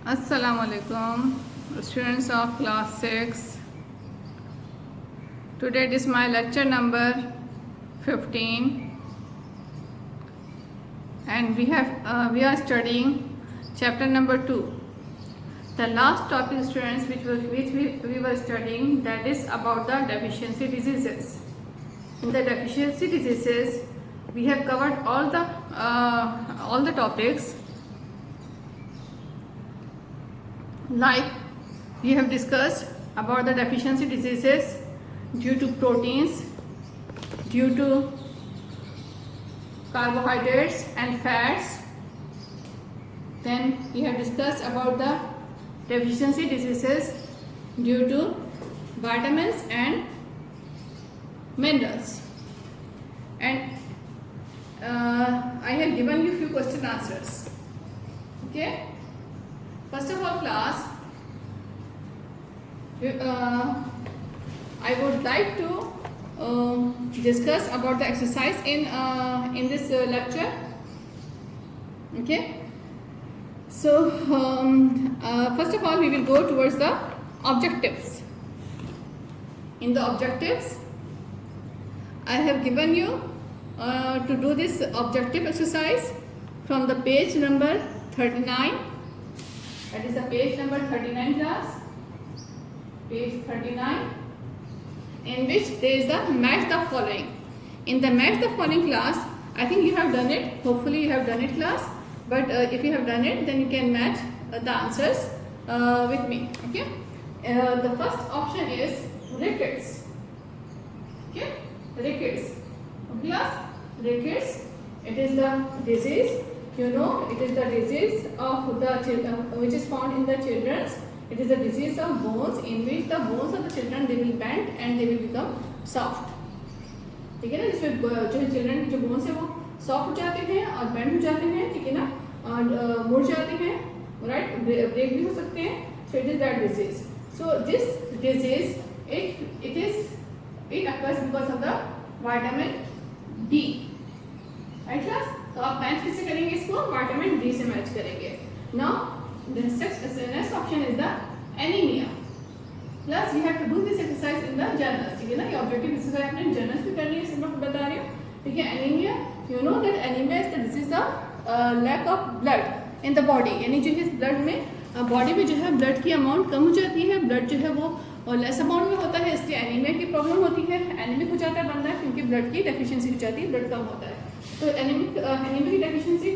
Assalamualaikum, students of class 6. Today it is my lecture number 15 and we are studying chapter number 2. The last topic, students, which we were studying, that is about the deficiency diseases. In the deficiency diseases we have covered all the topics. Like we have discussed about the deficiency diseases due to proteins, due to carbohydrates and fats. Then we have discussed about the deficiency diseases due to vitamins and minerals. And I have given you few question answers. Okay. First of all, class, I would like to discuss about the exercise in this lecture. Okay. So first of all, we will go towards the objectives. In the objectives, I have given you to do this objective exercise from the page number 39. That is the page number 39, class. Page 39, in which there is the match the following. In the match the following, class, I think you have done it. Hopefully you have done it, class. But if you have done it, then you can match the answers with me. Okay. The first option is rickets. Okay. Rickets. Okay, class. Rickets. It is the disease. You know, it is the disease of the children, which is found in the children. It is a disease of bones, in which the bones of the children, they will bend and they will become soft. ठीक है ना, जिसमें जो children की जो bones है वो soft हो जाते हैं और बेंड हो जाते हैं, ठीक है ना, और मुड़ जाते हैं, राइट, ब्रेक भी हो सकते हैं. So it is that disease. So this disease it occurs because of the vitamin D. Right class. तो आप मैच किससे करेंगे इसको? विटामिन डी से मैच करेंगे. Now the next option is the anemia. Plus you have to do this exercise in the journals. ठीक है ना, ये ऑब्जेक्टिव एक्सरसाइज आपने जर्नल्स में करनी है, इसमें मैं बता रही हूँ. ठीक है. Anaemia, you know that anemia is the disease of lack of blood in the body. यानी जो है ब्लड में बॉडी में जो है ब्लड की अमाउंट कम हो जाती है, ब्लड जो है वो लेस अमाउंट में होता है, इसलिए एनीमिया की प्रॉब्लम होती है. एनीमिक हो जाता है बंदा क्योंकि ब्लड की डेफिशिएंसी हो जाती है, ब्लड कम होता है. तो एनीमिया की डेफिशिएंसी,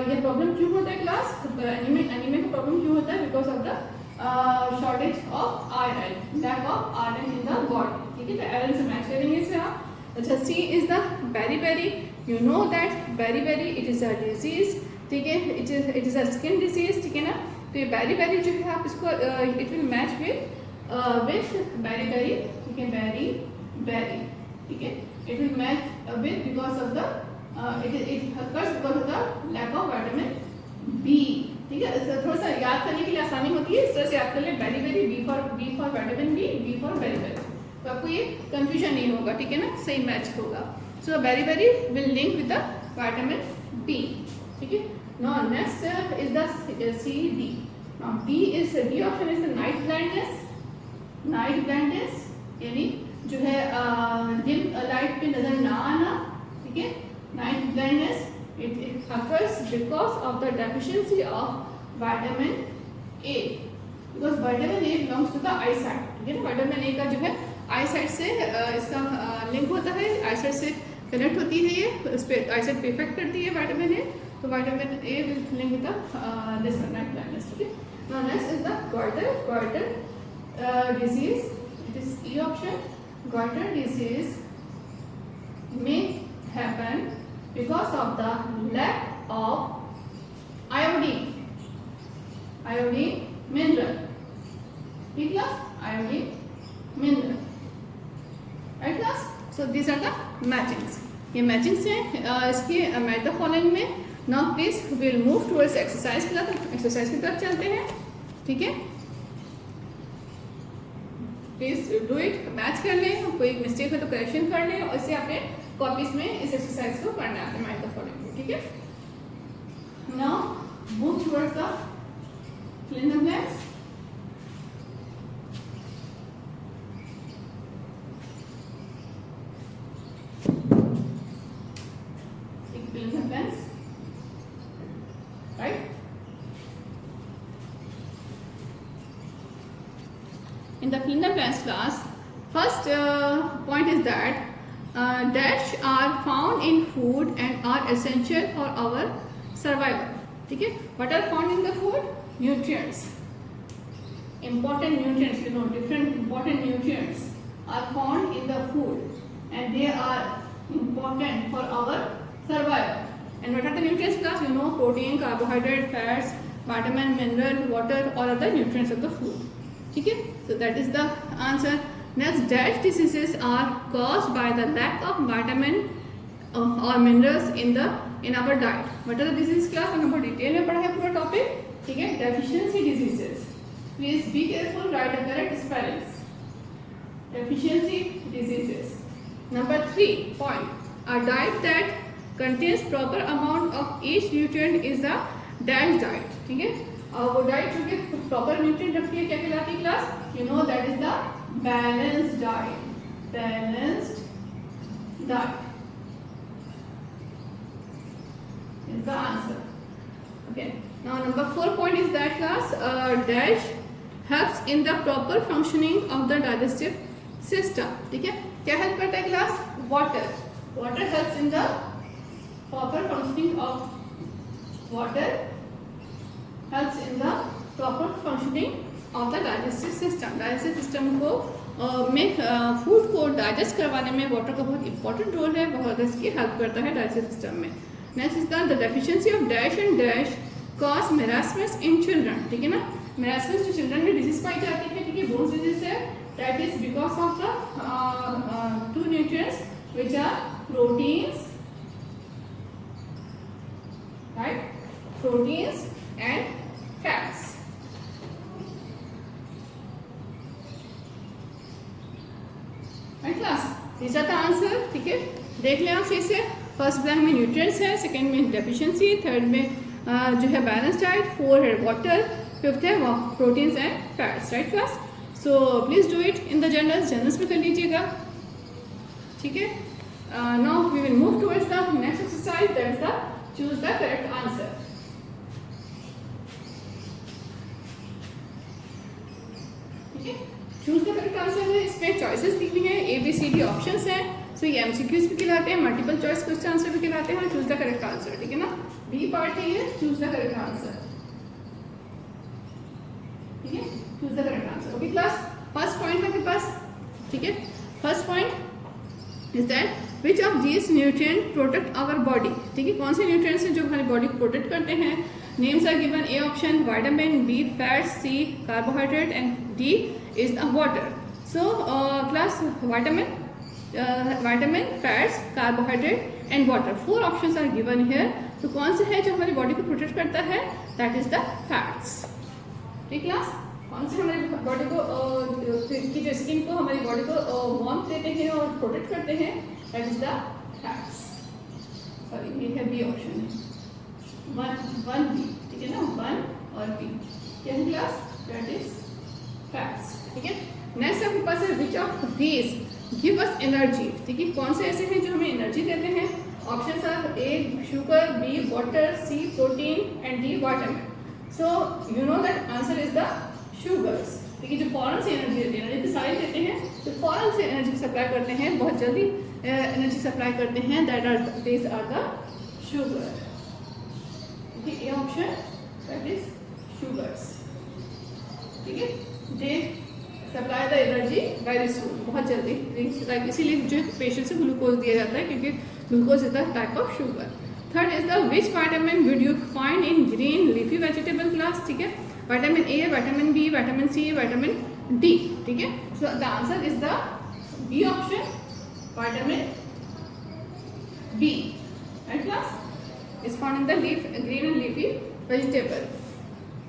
ये प्रॉब्लम क्यों होता है क्लास? एनीमिया का प्रॉब्लम क्यों होता है? Because of the shortage of iron, lack of iron in the body. ठीक है. तो आयरन से मैच करेंगे इसे आप. अच्छा, C is the beri. You know that beri it is a disease. ठीक है. It is a skin disease. ठीक है ना. तो ये बेरी जो है आप इसको it will match with beri. ठीक है. बेरी. ठीक है. It will match with because of the it occurs because of the lack of vitamin B. ठीक है. थोड़ा सा याद करने के लिए आसानी होती है, इस तरह से याद कर ले. Beri, B for vitamin B for beri. तो आपको ये कंफ्यूजन नहीं होगा. ठीक है ना, सही मैच होगा. So beri will link with the vitamin B. ठीक है. Now next is the C D. Now D option is the night blindness. यानी जो है डिम लाइट पे नजर ना आना. ठीक है. Night blindness, it occurs because of the deficiency of vitamin A. Because vitamin A belongs to the eyesight. ठीक है ना. vitamin A का जो है eyesight से इसका लिंक होता है, eyesight से कनेक्ट होती है, ये इस पे eyesight पे इफेक्ट करती है vitamin A. तो vitamin A will link with the this night blindness. ठीक है. Now next is the goiter disease. It is E option. Goiter disease may happen because of the lack of iodine mineral. ठीक class. Iodine mineral. Right class. So these are the matchings. ये matchings हैं इसके match the following में. Now please we will move towards exercise की तरफ. Exercise की तरफ चलते हैं. ठीक है. Please do it. मैच कर लें, कोई मिस्टेक हो तो करेक्शन कर लें, और इसे अपने कॉपीज में इस एक्सरसाइज को करना है अपने माइंड. ठीक है. Now move towards the fill in the blanks. Fill in the blanks, right? In the fill in the blanks class, first point is that dash are found in food and are essential for our survival. ठीक है? What are found in the food? Nutrients. Important nutrients, you know, different important nutrients are found in the food and they are important for our survival. And what are the nutrients class? You know, protein, carbohydrate, fats, vitamin, mineral, water, all other nutrients of the food. ठीक है? So that is the answer. Next, dash diseases are caused by the lack of vitamin or minerals in our diet. What are the disease class? हमने बहुत detail में पढ़ा है पूरा topic. ठीक है? Deficiency diseases. Please be careful. Write the correct spellings. Deficiency diseases. Number 3 point. A diet that contains proper amount of each nutrient is a dash diet. ठीक है? और वो डाइट जो कि प्रॉपर न्यूट्रिएंट रखती है क्या कहलाती है class? You know that is the balanced diet. Balanced diet is the answer. Okay. Now number 4 point is that class dash helps in the proper functioning of the digestive system. ठीक है? क्या help करता है class? Water. Water helps in the proper functioning of water. Helps in the proper functioning of the digestive system. Digestive system को में food को digest करवाने में वाटर का बहुत इंपॉर्टेंट रोल है, बहुत इसकी हेल्प करता है डाइजेस्टिव सिस्टम में. Next is the deficiency of dash and dash cause marasmus in children. ठीक है ना? मेरास्मस जो चिल्ड्रन में डिजीज पाई जाती है, ठीक है, बोन्स डिजीज है, that is because of the two nutrients which are proteins, right, proteins and fats. Right class? These are the answer. ठीक है? देख लें आप फिर से. फर्स्ट ब्लैंक में न्यूट्रिएंट्स है, सेकंड में डेफिशिएंसी, थर्ड में जो है बैलेंस डाइट, 4 है वाटर, फिफ्थ है proteins and fats. Right class? So please do it in the journals में कर लीजिएगा. ठीक है? Now we will move towards the next exercise, that is the choose the correct answer. Choose the correct answer है. इसमें choices दी हुई हैं, ABCD options हैं. सो ये MCQs भी कहलाते हैं, मल्टीपल चॉइस क्वेश्चन आंसर भी कहलाते हैं. Choose the correct answer. ठीक है ना? बी पार्ट है ये, चूज द करेक्ट आंसर. ठीक है? Choose the correct answer. Okay class? First point है आपके पास. ठीक है? First point is that which of these nutrient protect our body. ठीक है? कौन से न्यूट्रिएंट्स हैं जो हमारी बॉडी को प्रोटेक्ट करते हैं? Names are given. A option vitamin, B fats, C carbohydrate and D is the water. So class vitamin, fats, carbohydrate and water. 4 options are given here. तो कौन से है जो हमारी बॉडी को प्रोटेक्ट करता है? That is the fats. ठीक क्लास? कौन से हमारी बॉडी को की जो स्किन को हमारी बॉडी को वार्मथ देते हैं और प्रोटेक्ट करते हैं? That is the fats. Sorry ये है B ऑप्शन है. 1 B. ठीक है ना? 1 और B. क्या है क्लास? That is fats. ठीक है? नेक्स्ट आपके पास है विच of these give us energy. ठीक है? कौन से ऐसे हैं जो हमें एनर्जी देते हैं? Options are A sugar, B water, C protein and D vitamin. So you know that answer is the sugars. ठीक है? जो फौरन से एनर्जी देते हैं, एनर्जी सारे देते हैं तो फौरन से एनर्जी सप्लाई करते हैं, बहुत जल्दी एनर्जी सप्लाई करते हैं. That are these are the sugar. A option, that is sugars. ठीक है? They supply the energy very soon, बहुत जल्दी. इसीलिए जो पेशेंट से ग्लूकोज दिया जाता है क्योंकि glucose is the type of sugar. Third is the which vitamin would you find in green leafy vegetable class. ठीक है? Vitamin A, vitamin B, vitamin C, vitamin D. ठीक है? So the answer is the B option, vitamin B. Right class? is found in the green and leafy vegetable.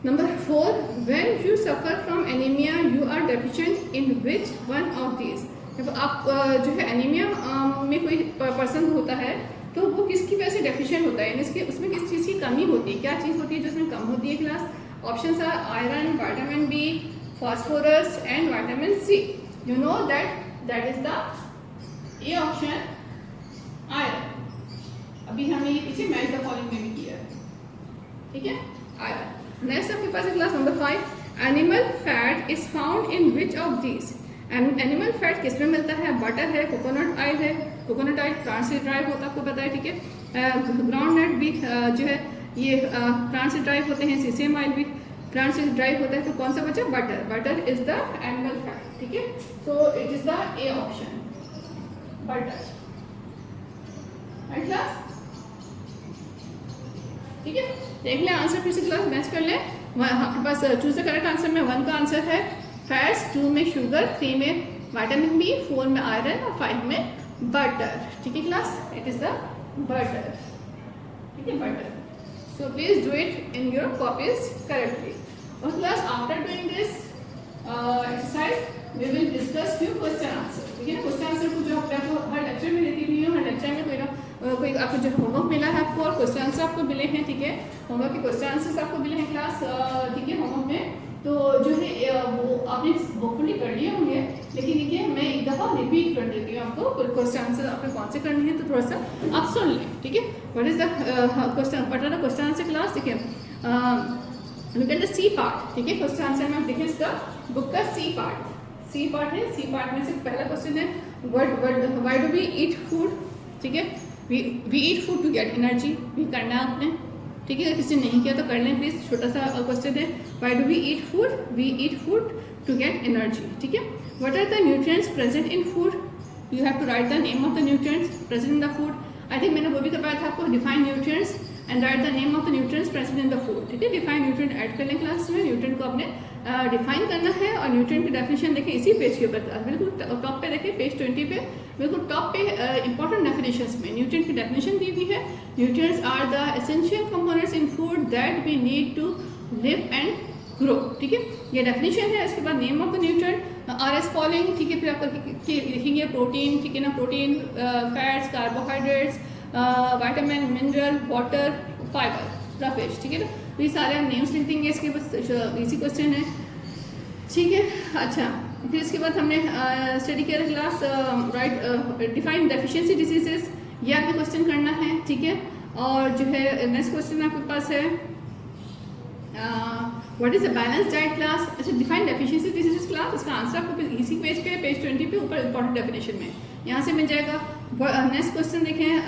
Number 4, when you suffer from anemia, you are deficient in which one of these. जब आप जो है anaemia में कोई person होता है तो वो किसकी वजह से डेफिशिएंट होता है, यानी इसके उसमें किस चीज़ की कमी होती है, क्या चीज़ होती है जो उसमें कम होती है class? Options are iron, vitamin B, phosphorus and vitamin C. You know that is the A option, iron. अभी हमने ये पीछे मैच द फॉलोइंग में भी किया है, ठीक है, आयरन। नेक्स्ट आपके पास है class number 5, animal fat is found in which of these. Animal fat किस में मिलता है? बटर है, कोकोनट ऑयल है, कोकोनट ऑयल प्लांट से ड्राइव होता है, आपको पता है, ठीक है। ग्राउंड नट भी जो है ये प्लांट से ड्राइव होते हैं, सीसेम ऑयल भी प्लांट से ड्राइव होता है। तो कौन सा बचा? Butter. Butter is the animal fat, ठीक है। So it is the A option, butter. Right class, ठीक है। देख ले आंसर फिर से क्लास मैच कर ले। आपके पास चूज द करेक्ट आंसर में 1 का आंसर है फैट्स, 2 में शुगर, 3 में विटामिन बी, 4 में आयरन और 5 में बटर, ठीक है class. It is the butter, ठीक है, butter. So please do it in your copies correctly. और class after doing this exercise we will discuss few question answer, ठीक है। क्वेश्चन आंसर को जो आपको हर लेक्चर में देती हुई हूँ, हर लेक्चर में कोई आपको जो होमवर्क मिला है आपको और क्वेश्चन आंसर आपको मिले हैं, ठीक है। होमवर्क के क्वेश्चन आंसर्स आपको मिले हैं क्लास, ठीक है, होमवर्क में। तो जो है वो आपने होपफुली कर लिए होंगे, लेकिन देखिए मैं एक दफ़ा रिपीट कर देती हूँ आपको क्वेश्चन आंसर आपने कौन से करने हैं, तो थोड़ा सा आप सुन लें, ठीक है। What is the question, what are the question answer class? देखिए look at the C part, ठीक है। क्वेश्चन आंसर में आप देखें इसका बुक का सी पार्ट है। सी पार्ट में से पहला क्वेश्चन है why do we eat food, ठीक है। We eat food to get energy, भी करना है आपने, ठीक है। अगर किसी ने नहीं किया तो कर लें प्लीज। छोटा सा क्वेश्चन है why do we eat food? We eat food to get energy, ठीक है। What are the nutrients present in food? You have to write the name of the nutrients present in the food. I think मैंने वो भी बताया था आपको, define nutrients and write the name of the nutrients present in the food, ठीक है। Define nutrient add कर लें क्लास में, न्यूट्रिएंट को आपने डिफाइन करना है। और न्यूट्रिएंट की डेफिनेशन देखें इसी पेज के ऊपर, बिल्कुल टॉप पे देखें, पेज 20 पे बिल्कुल टॉप पे इंपॉर्टेंट डेफिनेशंस में न्यूट्रिएंट की डेफिनेशन दी हुई है। Nutrients are the essential components in food that we need to live and grow, ठीक है। ये डेफिनेशन है। इसके बाद name of the nutrient are as following, ठीक है। फिर आप लिखेंगे प्रोटीन, ठीक है ना, protein, fats, carbohydrates, vitamin, mineral, water, fibre, roughage, ठीक है ना। तो ये सारे हम नेम्स लिख देंगे। इसके बाद इजी क्वेश्चन है, ठीक है। अच्छा, फिर इसके बाद हमने स्टडी किया class right define deficiency diseases, ये आपको क्वेश्चन करना है, ठीक है। और जो है नेक्स्ट क्वेश्चन आपके पास है what is a balance diet class. अच्छा, डिफाइन डेफिशिएंसी डिजीजेस क्लास, इसका आंसर आपको इसी पेज पे, पेज 20 पे ऊपर इंपॉर्टेंट डेफिनेशन में यहाँ से मिल जाएगा। नेक्स्ट क्वेश्चन देखें,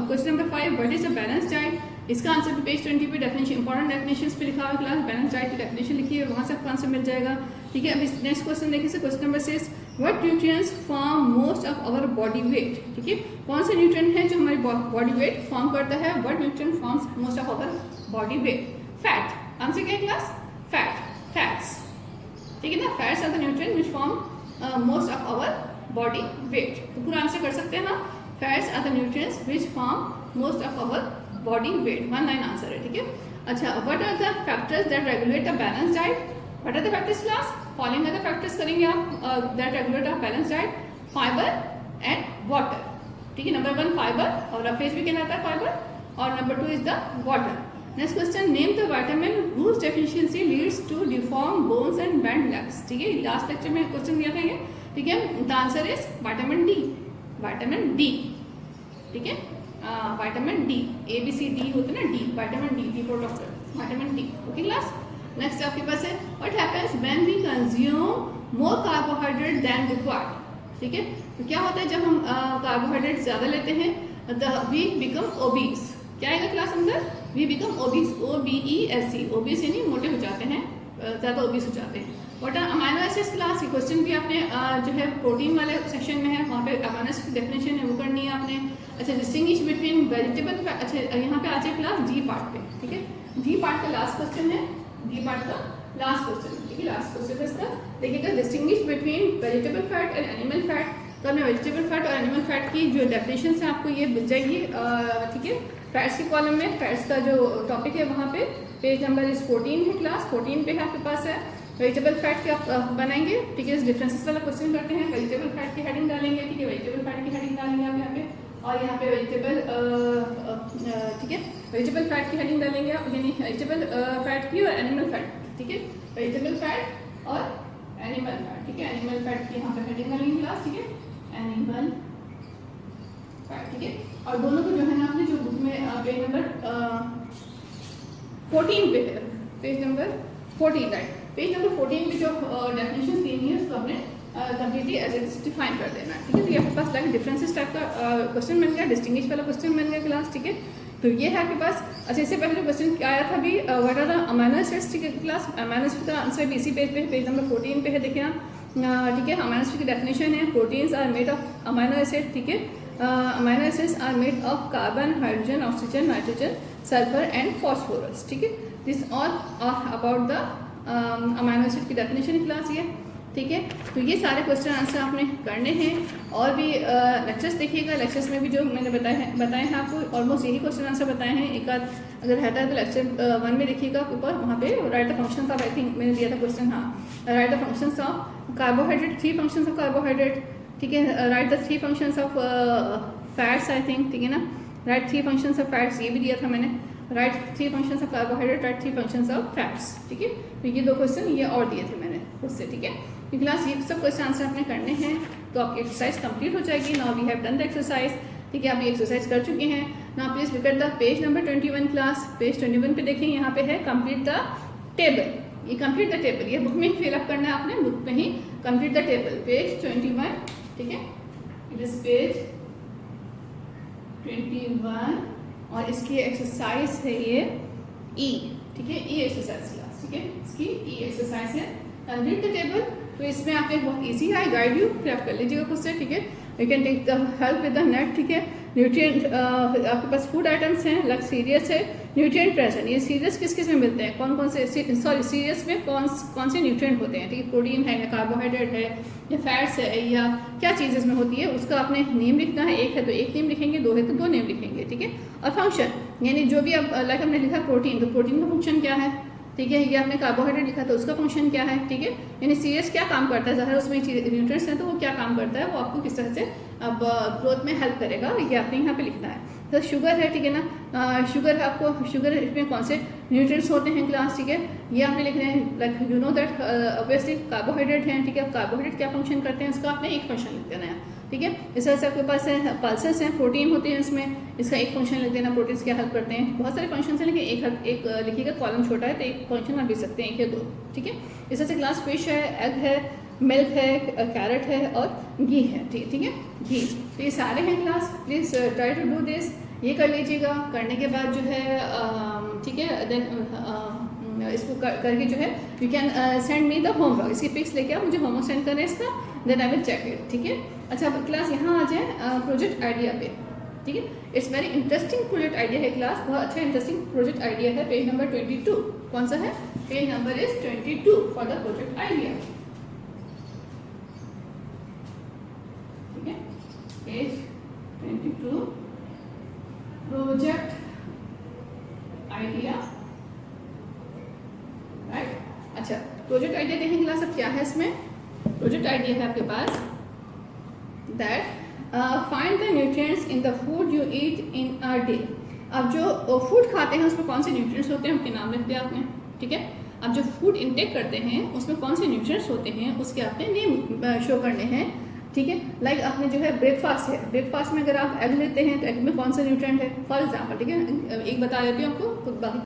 question number 5 what is a balance diet, इसका आंसर भी पेज 20 पे डेफिनेशन इंपॉर्टेंट डेफिनेशंस पे लिखा हुआ है क्लास। बैलेंस डाइट की डेफिनेशन लिखी है, वहाँ से आपका आंसर मिल जाएगा, ठीक है। अभी नेक्स्ट क्वेश्चन देखिए, question number 6 what nutrients form most of our body weight, ठीक है। कौन सा न्यूट्रिएंट है जो हमारी बॉडी वेट फॉर्म करता है? What nutrient forms most of our body weight? Fat. Answer क्या है क्लास? फैट्स, ठीक है ना। Fats are the nutrient which form most of our body weight. तो पूरा आंसर कर सकते हैं ना, fats are the nutrients which form most of our body weight, 1 line answer है, ठीक है। अच्छा, what are the factors that regulate a balance diet? What are the factors class? Following are the factors करेंगे आप that regulate a balance diet, fibre and water, ठीक है। Number 1 fibre, और roughage भी कहलाता है फाइबर, और number 2 is the water. Next question, name the vitamin whose deficiency leads to deformed bones and bent legs, ठीक है। लास्ट लेक्चर में क्वेश्चन दिया था ये, ठीक है। The answer is vitamin D, ठीक है। विटामिन डी, ABCD होते हैं ना, D, vitamin D for doctor, vitamin D, okay class. Next आपके पास है what happens when we consume more carbohydrate than required, ठीक है। तो क्या होता है जब हम कार्बोहाइड्रेट ज़्यादा लेते हैं, वी बिकम ओबीस। क्या आएगा class answer? We become obese, OBESE, obese यानी मोटे हो जाते हैं, ज़्यादा ओबीस हो जाते हैं। What are amino acids class? ये क्वेश्चन भी आपने जो है प्रोटीन वाले सेक्शन में है, वहाँ पे अमाइनो एसिड की डेफिनेशन है वो करनी है आपने। अच्छा, डिस्टिंग्विश बिटवीन वेजिटेबल, अच्छा यहाँ पे आ जाए क्लास डी पार्ट पे, ठीक है। डी पार्ट का लास्ट क्वेश्चन है, डी पार्ट का लास्ट क्वेश्चन, ठीक है। लास्ट क्वेश्चन है इसका, देखिएगा, distinguish between vegetable fat and animal fat. तो हमें वेजिटेबल फैट और एनिमल फैट की जो डेफिनेशन है आपको ये मिल जाएगी, ठीक है। फैट्स के कॉलम में फैट्स का जो टॉपिक है वहाँ पे पेज नंबर इस 14 है, क्लास 14 पे आपके पास है। वेजिटेबल फैट के आप बनाएंगे, ठीक है। इस डिफरेंसेस वाला क्वेश्चन करते हैं, वेजिटेबल फैट की हेडिंग डालेंगे, ठीक है। वेजिटेबल फैट की हेडिंग डालेंगे आप यहाँ पे, और यहाँ पे वेजिटेबल, ठीक है, वेजिटेबल फैट की हेडिंग डालेंगे आप, यानी वेजिटेबल फैट की और एनिमल फैट, ठीक है, वेजिटेबल फैट और एनिमल फैट, ठीक है, एनिमल फैट की यहाँ पे हेडिंग डालेंगे क्लास, ठीक है, एनिमल फैट, ठीक है। और दोनों को जो है ना आपने जो बुक में पेज नंबर 14 पे है, page number 14, right, page number 14 पे जो डेफिनेशन दी है उसको आपने कंप्लीटली एज इट डिफाइन कर देना है, ठीक है। तो ये आपके पास लाइक डिफरेंसेस टाइप का क्वेश्चन बन गया, डिस्टिंग्विश वाला क्वेश्चन बन गया क्लास, ठीक है। तो ये है आपके पास। अच्छा, इससे पहले क्वेश्चन क्या आया था अभी, what are the amino acids, ठीक है क्लास। अमीनो एसिड का आंसर भी इसी पेज पे, पेज नंबर 14 पे है, देखिए आप, ठीक है। अमीनो एसिड की डेफिनेशन है, proteins are made of amino acid, ठीक है। Amino acids are made of carbon, hydrogen, oxygen, nitrogen, sulphur and phosphorus, ठीक है। This all about the amino acid की डेफिनेशन क्लास ये, ठीक है। तो ये सारे क्वेश्चन आंसर आपने करने हैं। और भी लेक्चर्स देखिएगा, लेक्चर्स में भी जो मैंने बताए हैं आपको ऑलमोस्ट यही क्वेश्चन आंसर बताए हैं। एक आध अगर रहता है तो लेक्चर 1 में देखिएगा ऊपर, वहाँ पे right the functions of, I think मैंने दिया था क्वेश्चन, हाँ, right the functions of carbohydrate, 3 functions of carbohydrate, ठीक है। Right the 3 functions of fats, I think, ठीक है ना, राइट 3 फंक्शंस ऑफ फैट्स, ये भी दिया था मैंने, right 3 functions of carbohydrate, right 3 functions of fats, ठीक है। तो ये 2 क्वेश्चन ये और दिए थे मैंने उससे, ठीक है। ये क्लास ये सब क्वेश्चन आंसर आपने करने हैं, तो आपकी एक्सरसाइज कंप्लीट हो जाएगी। Now we have done the exercise, ठीक है, आप ये एक्सरसाइज कर चुके हैं। Now please look at the page number 21 class, page 21 पे देखें, यहाँ पे है कंप्लीट द टेबल, ये कंप्लीट द टेबल, ये बुक में ही फिलअप करना है आपने, बुक में ही कंप्लीट द टेबल, पेज 21, ठीक है, इट इज पेज 21 और इसकी एक्सरसाइज है ये ई, ठीक है, ई एक्सरसाइज क्लास, ठीक है, इसकी ई एक्सरसाइज है कंप्लीट द टेबल। तो इसमें आपने बहुत इजी है, आई गाइड यू, फिर आप कर लीजिएगा खुद से, ठीक है। You can take the help with the net, ठीक है। न्यूट्रिएंट आपके पास फूड आइटम्स हैं, लाइक सीरियस है, न्यूट्रिएंट प्रेजेंट, ये सीरियस किस किस में मिलते हैं, कौन कौन से, सॉरी सीरियस में कौन से न्यूट्रिएंट होते हैं, ठीक है, प्रोटीन है या कार्बोहाइड्रेट है या फैट्स है या क्या चीज़ इसमें होती है, उसका आपने नेम लिखना है। एक है तो एक नेम लिखेंगे, 2 है तो 2 नेम लिखेंगे, ठीक है। और फंक्शन यानी जो भी आप लाइक हमने लिखा प्रोटीन, तो प्रोटीन का फंक्शन क्या है, ठीक है। ये आपने कार्बोहाइड्रेट लिखा तो उसका फंक्शन क्या है, ठीक है। यानी सीरियस क्या काम करता है, ज़ाहिर उसमें न्यूट्रिएंट्स हैं तो वो क्या काम करता है, वो आपको किस तरह से अब ग्रोथ में हेल्प करेगा, ये आपने यहाँ पे लिखना है। तो शुगर है, ठीक है ना, शुगर आपको, शुगर में कौन से न्यूट्रिएंट्स होते हैं क्लास, ठीक है, ये आपने लिखना है। Like you know that obviously carbohydrate हैं, ठीक है, कार्बोहाइड्रेट क्या फंक्शन करते हैं उसका आपने एक फंक्शन लिख देना है, ठीक है। इस तरह से आपके पास है पल्सेस हैं, प्रोटीन होते हैं इसमें, इसका एक फंक्शन लिख देना, प्रोटीन्स क्या हेल्प करते हैं, बहुत सारे फंक्शन हैं लेकिन एक लिखिएगा, कॉलम छोटा है तो एक फंक्शन आप लिख सकते हैं, 1 या 2, ठीक है। इस तरह से क्लास फिश है, एग है, मिल्क है, कैरेट है और घी है, ठीक है, घी। तो ये सारे हैं class, please try to do this, ये कर लीजिएगा। करने के बाद जो है ठीक है, देन इसको करके जो है you can send me the homework, इसकी पिक्स लेके आप मुझे होमवर्क सेंड करें इसका, then I will check it, ठीक है। अच्छा क्लास यहाँ आ जाए प्रोजेक्ट आइडिया पे, ठीक है। It's very interesting project idea है क्लास, बहुत अच्छा इंटरेस्टिंग प्रोजेक्ट आइडिया है। पेज नंबर 22, कौन सा है, page number is 22 for the project idea, ठीक है, पेज 22 प्रोजेक्ट आइडिया, राइट। अच्छा प्रोजेक्ट आइडिया देखें क्लास, अब क्या है इसमें, प्रोजेक्ट आइडिया है आपके पास that find the nutrients in the food you eat in a day. अब जो फूड खाते हैं उसमें कौन से न्यूट्रिएंट्स होते हैं, उनके नाम लिख दिया आपने, ठीक है। अब जो फूड इनटेक करते हैं उसमें कौन से न्यूट्रिएंट्स होते हैं उसके आपने नेम शो करने हैं, ठीक है। लाइक आपने जो है ब्रेकफास्ट है, ब्रेकफास्ट में अगर आप एग लेते हैं तो एग में कौन सा न्यूट्रिएंट है, फॉर एग्जाम्पल, ठीक है, एक बता देती हूँ आपको, तो बाकी